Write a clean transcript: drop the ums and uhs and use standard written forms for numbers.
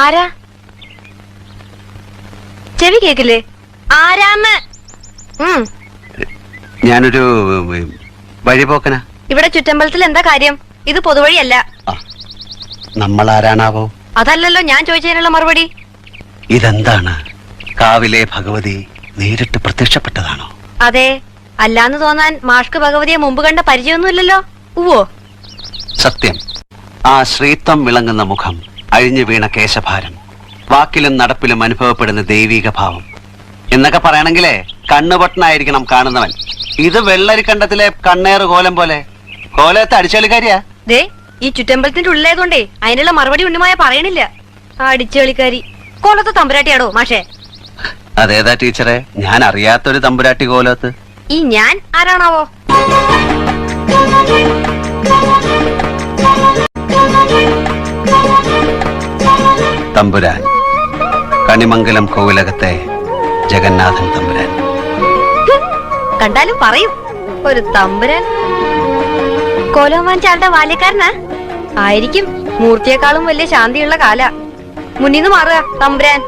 ആരാ? ചെവി കേക്കില്ലേ? ആരാന്ന്? ഞാനൊരു വഴിപോക്കനാ. ഇവിടെ ചുറ്റമ്പലത്തിൽ എന്താ കാര്യം? ഇത് പൊതുവഴിയല്ല. നമ്മൾ ആരാണാവോ? അതല്ലല്ലോ ഞാൻ ചോദിച്ചതിനുള്ള മറുപടി. ഇതെന്താണ്? കാവിലെ ഭഗവതി നേരിട്ട് പ്രത്യക്ഷപ്പെട്ടതാണോ? അതെ. അല്ലാന്ന് തോന്നാൻ മാഷ്ക്ക് ഭഗവതിയെ മുമ്പ് കണ്ട പരിചയമൊന്നുമില്ലല്ലോ. ഉവ്വോ? സത്യം. ആ ശ്രീത്വം വിളങ്ങുന്ന മുഖം, അഴിഞ്ഞു വീണ കേശഭാരം, വാക്കിലും നടപ്പിലും അനുഭവപ്പെടുന്ന ദൈവിക ഭാവം എന്നൊക്കെ പറയണെങ്കിലേ കണ്ണുപൊട്ടനായിരിക്കണം കാണുന്നവൻ. ഇത് വെള്ളരിക്കണ്ടത്തിലെ കണ്ണേറ് കോലം പോലെ. കോലത്തെ അടിച്ചുകളിക്കാരിയാ. ദേ, ഈ ചുറ്റമ്പലത്തിന്റെ ഉള്ളിലായതുകൊണ്ടേ അതിനുള്ള മറുപടി ഉണ്ണിമായ പറയണില്ല. അടിച്ചുകളിക്കാരി. കോലത്തെ തമ്പുരാട്ടിയാടോ മാഷേ? അതേതാ ടീച്ചറെ? ഞാൻ അറിയാത്തൊരു തമ്പുരാട്ടി കോലത്ത്. ഈ ഞാൻ ആരാണാവോ? തമ്പുരാൻ, കണിമംഗലം കോവിലകത്തെ ജഗന്നാഥൻ തമ്പുരാൻ. കണ്ടാലും പറയും ഒരു തമ്പുരാൻ. കോലോമാൻ ചാളുടെ ബാല്യക്കാരനാ ആയിരിക്കും. മൂർത്തിയെക്കാളും വലിയ ശാന്തിയുള്ള കാല. മുന്നിന്ന് മാറുക തമ്പുരാൻ.